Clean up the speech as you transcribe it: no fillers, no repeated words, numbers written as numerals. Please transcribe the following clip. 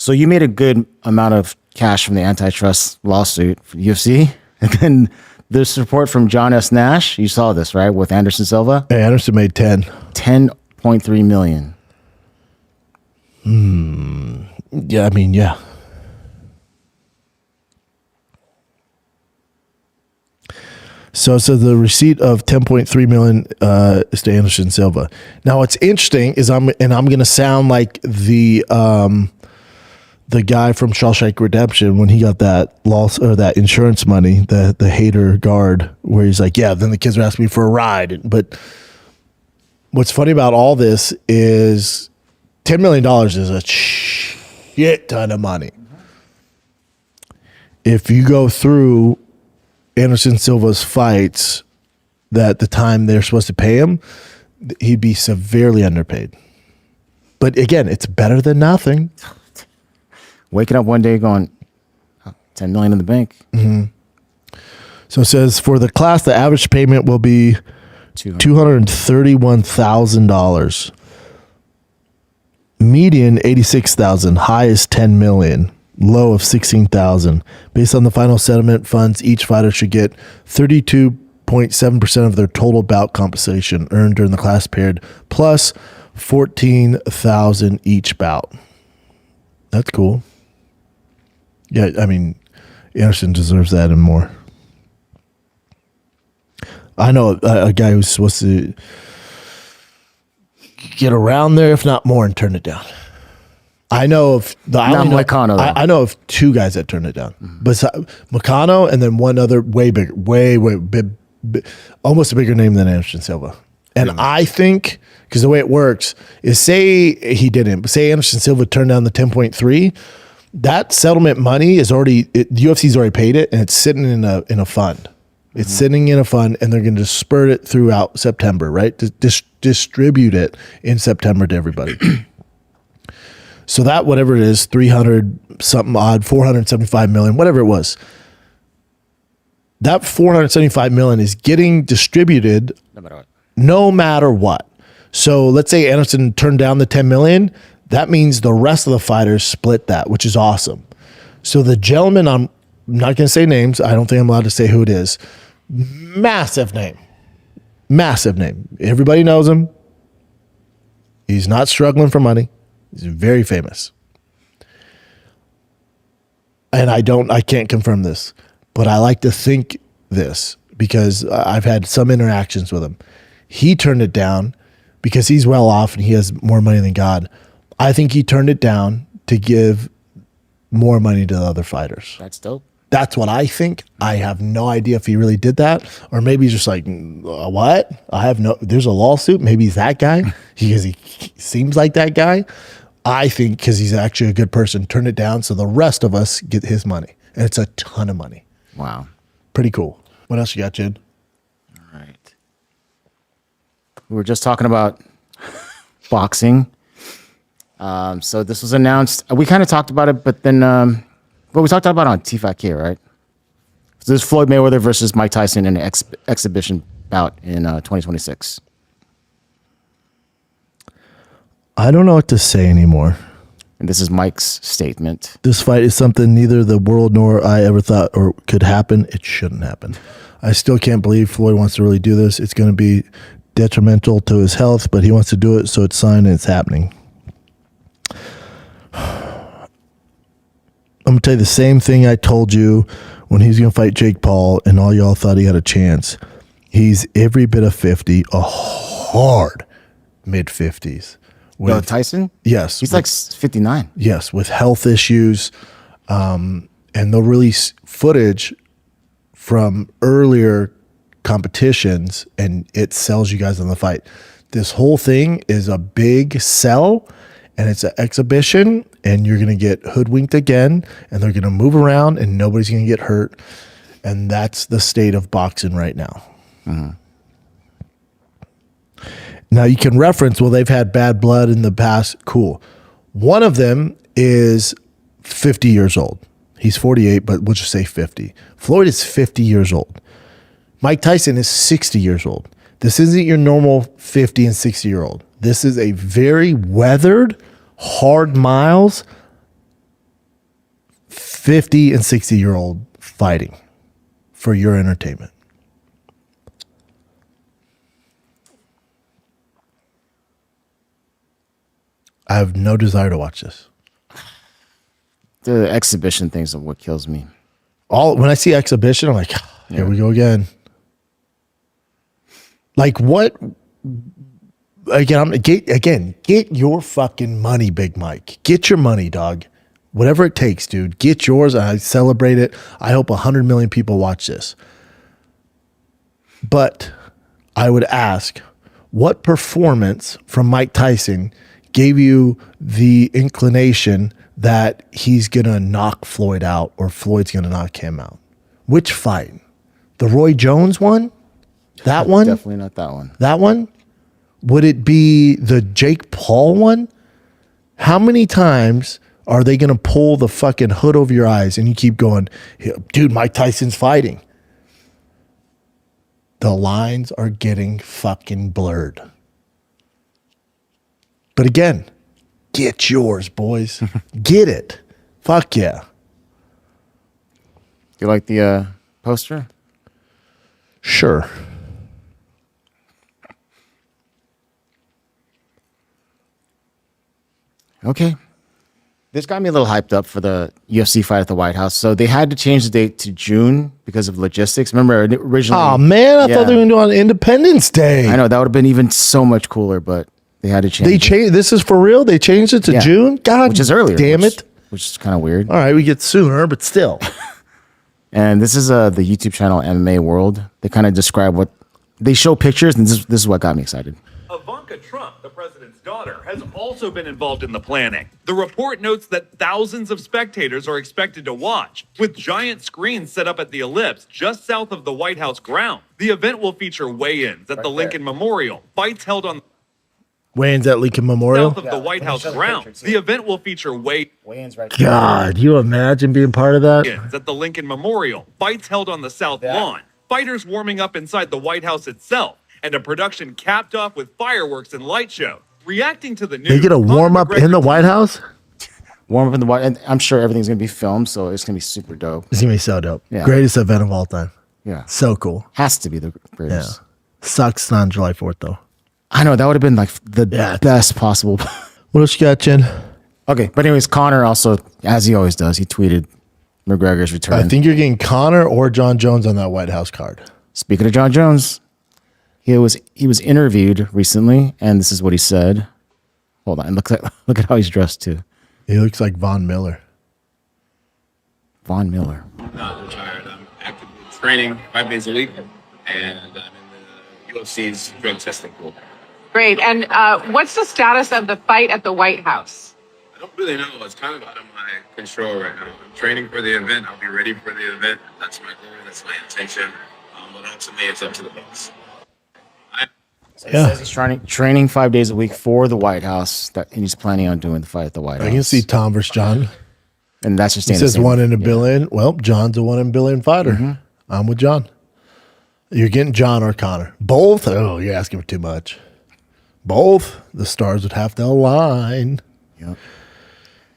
So you made a good amount of cash from the antitrust lawsuit for UFC. And then this report from John S. Nash, you saw this, right? With Anderson Silva. Hey, Anderson made 10. 10.3 million. Yeah, I mean, yeah. So the receipt of 10.3 million is to Anderson Silva. Now, what's interesting is I'm going to sound like the guy from Shawshank Redemption when he got that loss or that insurance money, the hater guard, where he's like, yeah, then the kids were asking me for a ride. But what's funny about all this is $10 million is a shit ton of money. If you go through Anderson Silva's fights, that the time they're supposed to pay him, he'd be severely underpaid. But again, it's better than nothing. Waking up one day going, oh, 10 million in the bank. Mm-hmm. So it says for the class, the average payment will be $231,000. Median $86,000. High is $10 million. Low of $16,000. Based on the final settlement funds, each fighter should get 32.7% of their total bout compensation earned during the class period, plus $14,000 each bout. That's cool. Yeah, I mean, Anderson deserves that and more. I know a guy who's supposed to get around there, if not more, and turn it down. I know of I know of two guys that turned it down. Besides Moicano and then one other way bigger, way big, almost a bigger name than Anderson Silva. And I think because the way it works is say he didn't, but say Anderson Silva turned down the 10.3, that settlement money is already the UFC's already paid it and it's sitting in a fund. It's sitting in a fund and they're going to spurt it throughout September, right? Distribute it in September to everybody. So that whatever it is, 300 something odd, 475 million, whatever it was, that 475 million is getting distributed no matter what. So let's say Anderson turned down the 10 million. That means the rest of the fighters split that, which is awesome. So the gentleman, I'm not going to say names. I don't think I'm allowed to say who it is. Massive name. Everybody knows him. He's not struggling for money. He's very famous. And I can't confirm this, but I like to think this because I've had some interactions with him. He turned it down because he's well off and he has more money than God. I think he turned it down to give more money to the other fighters. That's dope. That's what I think. I have no idea if he really did that, or maybe he's just like, what? There's a lawsuit. Maybe he's that guy because he seems like that guy. I think because he's actually a good person, turn it down so the rest of us get his money. And it's a ton of money. Wow. Pretty cool. What else you got, Jid? All right. We were just talking about boxing. So this was announced. We kind of talked about it, but then we talked about it on Thiccc, right? So this is Floyd Mayweather versus Mike Tyson in an exhibition bout in 2026. I don't know what to say anymore. And this is Mike's statement. This fight is something neither the world nor I ever thought or could happen. It shouldn't happen. I still can't believe Floyd wants to really do this. It's going to be detrimental to his health, but he wants to do it, so it's signed and it's happening. I'm going to tell you the same thing I told you when he was going to fight Jake Paul and all y'all thought he had a chance. He's every bit of 50, a hard mid-50s. Tyson? Yes. He's like 59. Yes, with health issues. And they'll release footage from earlier competitions and it sells you guys on the fight. This whole thing is a big sell and it's an exhibition and you're going to get hoodwinked again and they're going to move around and nobody's going to get hurt. And that's the state of boxing right now. Mm-hmm. Now you can reference, well, they've had bad blood in the past. Cool. One of them is 50 years old. He's 48, but we'll just say 50. Floyd is 50 years old. Mike Tyson is 60 years old. This isn't your normal 50 and 60-year-old. This is a very weathered, hard miles, 50 and 60-year-old fighting for your entertainment. I have no desire to watch this. The exhibition things are what kills me. When I see exhibition, I'm like, here we go again. Like what? Get your fucking money, Big Mike. Get your money, dog. Whatever it takes, dude. Get yours. I celebrate it. I hope 100 million people watch this. But I would ask, what performance from Mike Tyson gave you the inclination that he's going to knock Floyd out or Floyd's going to knock him out? Which fight? The Roy Jones one? That one? Definitely not that one. That one? Would it be the Jake Paul one? How many times are they going to pull the fucking hood over your eyes and you keep going, dude, Mike Tyson's fighting? The lines are getting fucking blurred. But again, get yours, boys. Get it. Fuck yeah. You like the poster? Sure. Okay. This got me a little hyped up for the UFC fight at the White House. So they had to change the date to June because of logistics. Remember, originally... Oh, man, I thought they were going to do it on Independence Day. I know, that would have been even so much cooler, but they had to change it. This is for real? They changed it to June? God which is earlier. Damn it. Which is kind of weird. All right, we get sooner, but still. And this is the YouTube channel MMA World. They kind of describe what... They show pictures, and this is what got me excited. Ivanka Trump, the president's daughter, has also been involved in the planning. The report notes that thousands of spectators are expected to watch, with giant screens set up at the Ellipse just south of the White House ground. The event will feature weigh-ins at the Lincoln Memorial, fights held on Weigh-ins at Lincoln Memorial? south of the White House ground. The event will feature weigh-ins right there. God, you imagine being part of that? weigh-ins at the Lincoln Memorial, fights held on the South Lawn, fighters warming up inside the White House itself, and a production capped off with fireworks and light show. Reacting to the news, They get a warm-up in the White House? Warm up in the White... And I'm sure everything's going to be filmed, so it's going to be super dope. It's going to be so dope. Yeah. Greatest event of all time. Yeah. So cool. Has to be the Yeah. greatest. Sucks it's not on July 4th, though. I know, that would have been like the best possible. What else you got, Jen? Okay, but anyways, Connor also, as he always does, he tweeted McGregor's return. I think you're getting Connor or Jon Jones on that White House card. Speaking of Jon Jones, he was interviewed recently, and this is what he said. Hold on, look at how he's dressed too. He looks like Von Miller. Von Miller. I'm not retired. I'm actively training 5 days a week, and I'm in the UFC's drug testing pool. Great. And what's the status of the fight at the White House? I don't really know. It's kind of out of my control right now. I'm training for the event. I'll be ready for the event. That's my goal. That's my intention. But ultimately, it's up to the boss. So he says he's training 5 days a week for the White House, and he's planning on doing the fight at the White House. I can see Tom versus John. And that's just He says 1 in a billion. Well, John's a 1 in a billion fighter. Mm-hmm. I'm with John. You're getting John or Connor. Both? Oh, you're asking for too much. Both. The stars would have to align. Yep.